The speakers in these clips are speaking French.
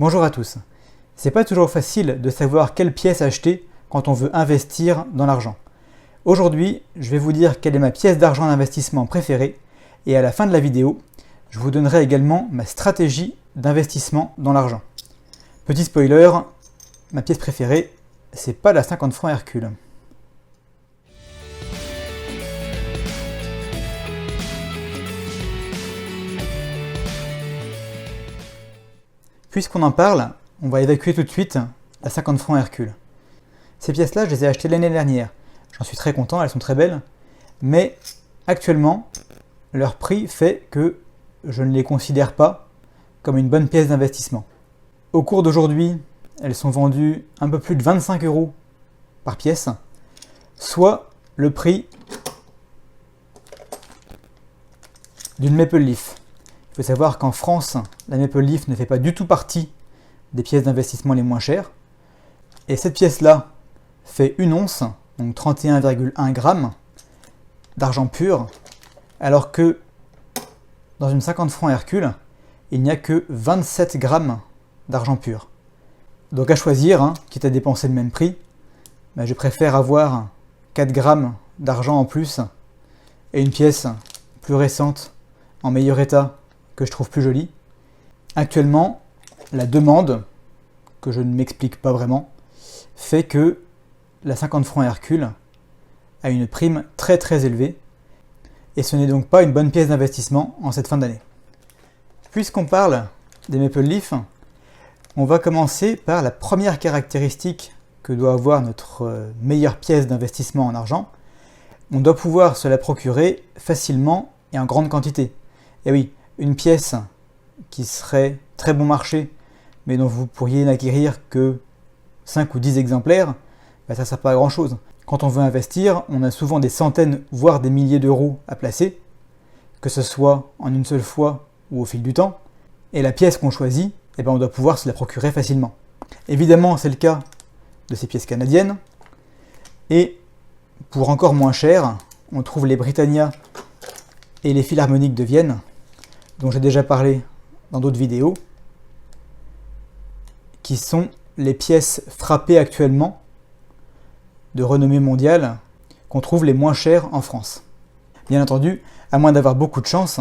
Bonjour à tous. C'est pas toujours facile de savoir quelle pièce acheter quand on veut investir dans l'argent. Aujourd'hui, je vais vous dire quelle est ma pièce d'argent d'investissement préférée et à la fin de la vidéo, je vous donnerai également ma stratégie d'investissement dans l'argent. Petit spoiler, ma pièce préférée, c'est pas la 50 francs Hercule. Puisqu'on en parle, on va évacuer tout de suite la 50 francs Hercule. Ces pièces-là, je les ai achetées l'année dernière. J'en suis très content, elles sont très belles. Mais actuellement, leur prix fait que je ne les considère pas comme une bonne pièce d'investissement. Au cours d'aujourd'hui, elles sont vendues un peu plus de 25 € par pièce, soit le prix d'une Maple Leaf. Il faut savoir qu'en France, la Maple Leaf ne fait pas du tout partie des pièces d'investissement les moins chères. Et cette pièce-là fait une once, donc 31,1 grammes d'argent pur, alors que dans une 50 francs Hercule, il n'y a que 27 grammes d'argent pur. Donc à choisir, quitte à dépenser le même prix, je préfère avoir 4 grammes d'argent en plus et une pièce plus récente, en meilleur état, que je trouve plus jolie. Actuellement, la demande, que je ne m'explique pas vraiment, fait que la 50 francs Hercule a une prime très très élevée et ce n'est donc pas une bonne pièce d'investissement en cette fin d'année. Puisqu'on parle des Maple Leaf, on va commencer par la première caractéristique que doit avoir notre meilleure pièce d'investissement en argent. On doit pouvoir se la procurer facilement et en grande quantité. Et oui, une pièce qui serait très bon marché, mais dont vous pourriez n'acquérir que 5 ou 10 exemplaires, ça ne sert pas à grand chose. Quand on veut investir, on a souvent des centaines, voire des milliers d'euros à placer, que ce soit en une seule fois ou au fil du temps, et la pièce qu'on choisit, on doit pouvoir se la procurer facilement. Évidemment, c'est le cas de ces pièces canadiennes, et pour encore moins cher, on trouve les Britannia et les Philharmoniques de Vienne, dont j'ai déjà parlé dans d'autres vidéos, qui sont les pièces frappées actuellement de renommée mondiale qu'on trouve les moins chères en France. Bien entendu, à moins d'avoir beaucoup de chance,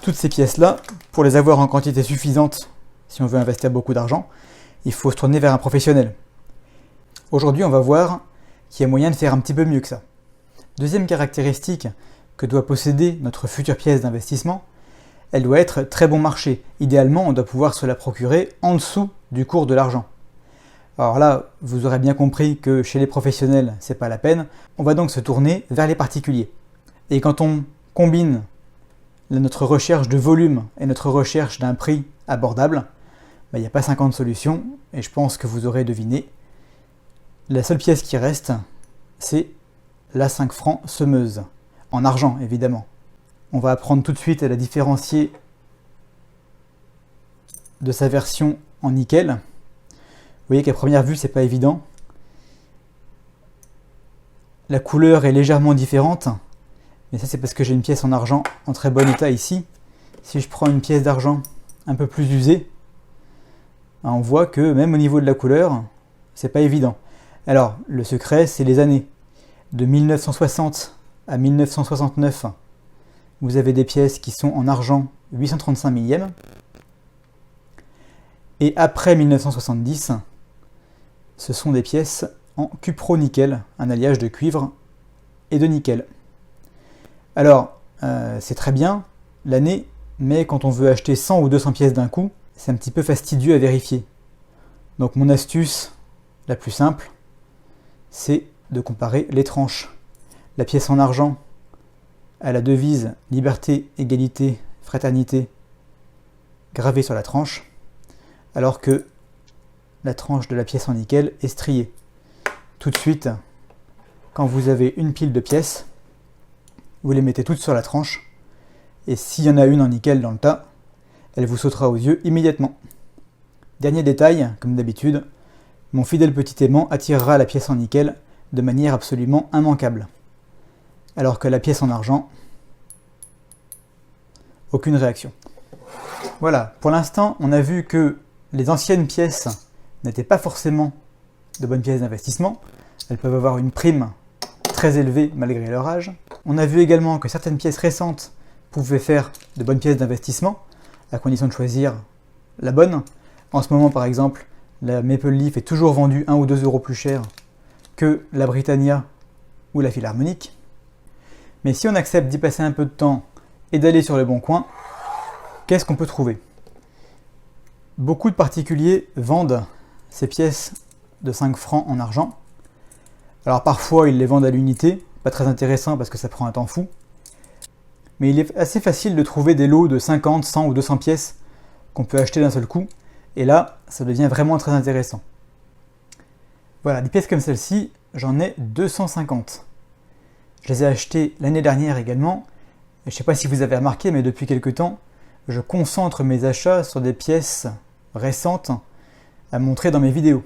toutes ces pièces-là, pour les avoir en quantité suffisante, si on veut investir beaucoup d'argent, il faut se tourner vers un professionnel. Aujourd'hui, on va voir qu'il y a moyen de faire un petit peu mieux que ça. Deuxième caractéristique que doit posséder notre future pièce d'investissement, elle doit être très bon marché. Idéalement, on doit pouvoir se la procurer en dessous du cours de l'argent. Alors là, vous aurez bien compris que chez les professionnels, c'est pas la peine. On va donc se tourner vers les particuliers. Et quand on combine notre recherche de volume et notre recherche d'un prix abordable, il n'y a pas 50 solutions, et je pense que vous aurez deviné. La seule pièce qui reste, c'est la 5 francs semeuse. En argent, évidemment. On va apprendre tout de suite à la différencier de sa version en nickel. Vous voyez qu'à première vue, c'est pas évident. La couleur est légèrement différente, mais ça c'est parce que j'ai une pièce en argent en très bon état ici. Si je prends une pièce d'argent un peu plus usée, on voit que même au niveau de la couleur, c'est pas évident. Alors, le secret, c'est les années. De 1960 à 1969, vous avez des pièces qui sont en argent 835 millième. Et après 1970, ce sont des pièces en cupro-nickel, un alliage de cuivre et de nickel. Alors, c'est très bien l'année, mais quand on veut acheter 100 ou 200 pièces d'un coup, c'est un petit peu fastidieux à vérifier. Donc mon astuce la plus simple, c'est de comparer les tranches. La pièce en argent a la devise liberté, égalité, fraternité gravée sur la tranche, alors que la tranche de la pièce en nickel est striée. Tout de suite, quand vous avez une pile de pièces, vous les mettez toutes sur la tranche, et s'il y en a une en nickel dans le tas, elle vous sautera aux yeux immédiatement. Dernier détail, comme d'habitude, mon fidèle petit aimant attirera la pièce en nickel de manière absolument immanquable. Alors que la pièce en argent, aucune réaction. Voilà, pour l'instant, on a vu que les anciennes pièces n'étaient pas forcément de bonnes pièces d'investissement. Elles peuvent avoir une prime très élevée malgré leur âge. On a vu également que certaines pièces récentes pouvaient faire de bonnes pièces d'investissement, à condition de choisir la bonne. En ce moment, par exemple, la Maple Leaf est toujours vendue 1 ou 2 euros plus cher que la Britannia ou la Philharmonic. Mais si on accepte d'y passer un peu de temps et d'aller sur le bon coin, qu'est-ce qu'on peut trouver? Beaucoup de particuliers vendent ces pièces de 5 francs en argent. Alors parfois ils les vendent à l'unité, pas très intéressant parce que ça prend un temps fou. Mais il est assez facile de trouver des lots de 50, 100 ou 200 pièces qu'on peut acheter d'un seul coup. Et là, ça devient vraiment très intéressant. Voilà, des pièces comme celle-ci, j'en ai 250. Je les ai achetées l'année dernière également. Et je ne sais pas si vous avez remarqué, mais depuis quelques temps, je concentre mes achats sur des pièces récentes à montrer dans mes vidéos.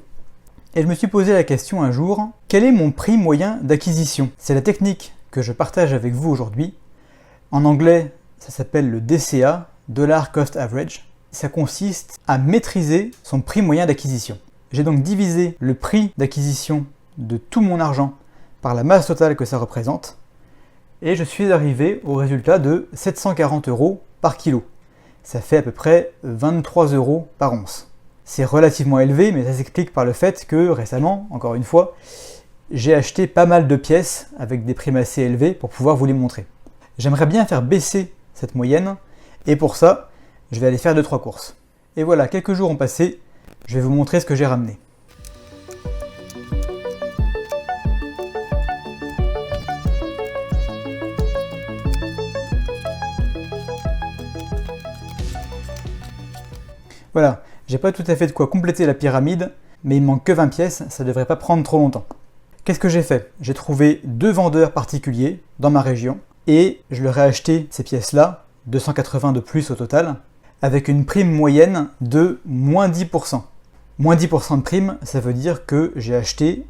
Et je me suis posé la question un jour, quel est mon prix moyen d'acquisition? C'est la technique que je partage avec vous aujourd'hui. En anglais, ça s'appelle le DCA, Dollar Cost Average. Ça consiste à maîtriser son prix moyen d'acquisition. J'ai donc divisé le prix d'acquisition de tout mon argent par la masse totale que ça représente, et je suis arrivé au résultat de 740 euros par kilo. Ça fait à peu près 23 euros par once. C'est relativement élevé, mais ça s'explique par le fait que récemment, encore une fois, j'ai acheté pas mal de pièces avec des primes assez élevées pour pouvoir vous les montrer. J'aimerais bien faire baisser cette moyenne, et pour ça, je vais aller faire 2-3 courses. Et voilà, quelques jours ont passé, je vais vous montrer ce que j'ai ramené. Voilà, j'ai pas tout à fait de quoi compléter la pyramide, mais il manque que 20 pièces, ça devrait pas prendre trop longtemps. Qu'est-ce que j'ai fait? J'ai trouvé 2 vendeurs particuliers dans ma région, et je leur ai acheté ces pièces-là, 280 de plus au total, avec une prime moyenne de moins 10%. Moins 10% de prime, ça veut dire que j'ai acheté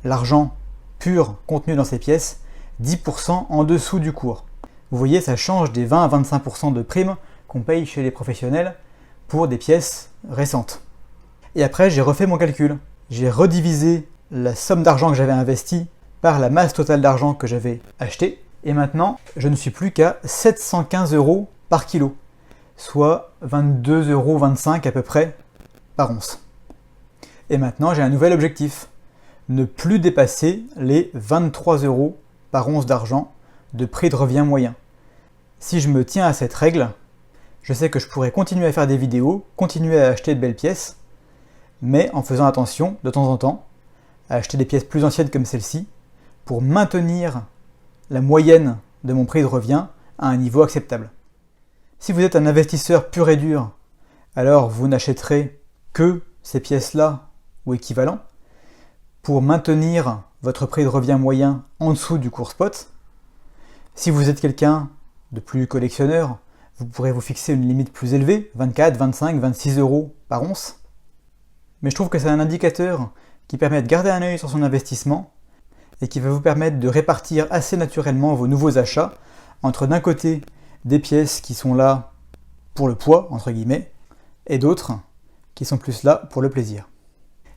l'argent pur contenu dans ces pièces 10% en dessous du cours. Vous voyez, ça change des 20 à 25% de prime qu'on paye chez les professionnels pour des pièces récentes. Et après, j'ai refait mon calcul. J'ai redivisé la somme d'argent que j'avais investie par la masse totale d'argent que j'avais acheté. Et maintenant, je ne suis plus qu'à 715 euros par kilo, soit 22,25 euros à peu près par once. Et maintenant, j'ai un nouvel objectif. Ne plus dépasser les 23 euros par once d'argent de prix de revient moyen. Si je me tiens à cette règle, je sais que je pourrais continuer à faire des vidéos, continuer à acheter de belles pièces, mais en faisant attention, de temps en temps, à acheter des pièces plus anciennes comme celle-ci, pour maintenir la moyenne de mon prix de revient à un niveau acceptable. Si vous êtes un investisseur pur et dur, alors vous n'achèterez que ces pièces-là ou équivalents pour maintenir votre prix de revient moyen en dessous du cours spot. Si vous êtes quelqu'un de plus collectionneur, vous pourrez vous fixer une limite plus élevée, 24, 25, 26 euros par once. Mais je trouve que c'est un indicateur qui permet de garder un œil sur son investissement et qui va vous permettre de répartir assez naturellement vos nouveaux achats entre d'un côté des pièces qui sont là pour le poids, entre guillemets, et d'autres qui sont plus là pour le plaisir.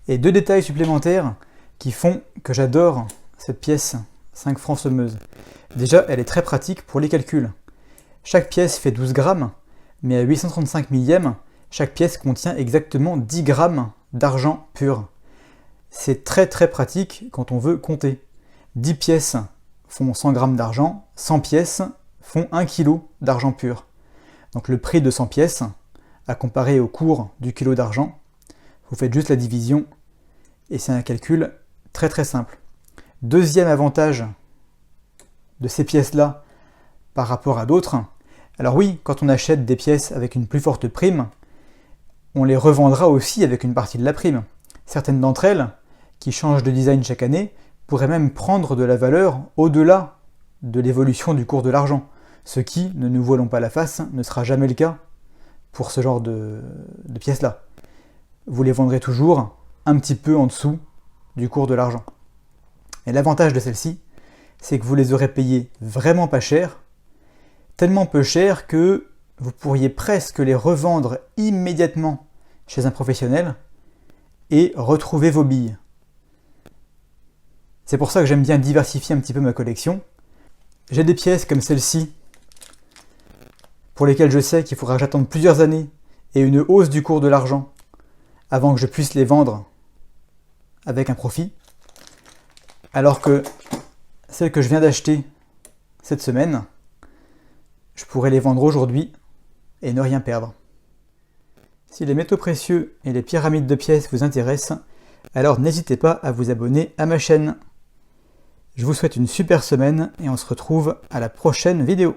Et 2 détails supplémentaires qui font que j'adore cette pièce 5 francs semeuse. Déjà, elle est très pratique pour les calculs. Chaque pièce fait 12 grammes, mais à 835 millièmes, chaque pièce contient exactement 10 grammes d'argent pur. C'est très très pratique quand on veut compter. 10 pièces font 100 grammes d'argent, 100 pièces font 1 kg d'argent pur. Donc le prix de 100 pièces, à comparer au cours du kilo d'argent, vous faites juste la division, et c'est un calcul très très simple. Deuxième avantage de ces pièces-là par rapport à d'autres, alors oui, quand on achète des pièces avec une plus forte prime, on les revendra aussi avec une partie de la prime. Certaines d'entre elles, qui changent de design chaque année, pourraient même prendre de la valeur au-delà de l'évolution du cours de l'argent, ce qui, ne nous voilons pas la face, ne sera jamais le cas pour ce genre de pièces-là. Vous les vendrez toujours un petit peu en dessous du cours de l'argent. Et l'avantage de celle-ci, c'est que vous les aurez payées vraiment pas cher, tellement peu cher que vous pourriez presque les revendre immédiatement chez un professionnel et retrouver vos billes. C'est pour ça que j'aime bien diversifier un petit peu ma collection. J'ai des pièces comme celle-ci, pour lesquelles je sais qu'il faudra que j'attende plusieurs années et une hausse du cours de l'argent avant que je puisse les vendre avec un profit. Alors que celles que je viens d'acheter cette semaine, je pourrais les vendre aujourd'hui et ne rien perdre. Si les métaux précieux et les pyramides de pièces vous intéressent, alors n'hésitez pas à vous abonner à ma chaîne. Je vous souhaite une super semaine et on se retrouve à la prochaine vidéo.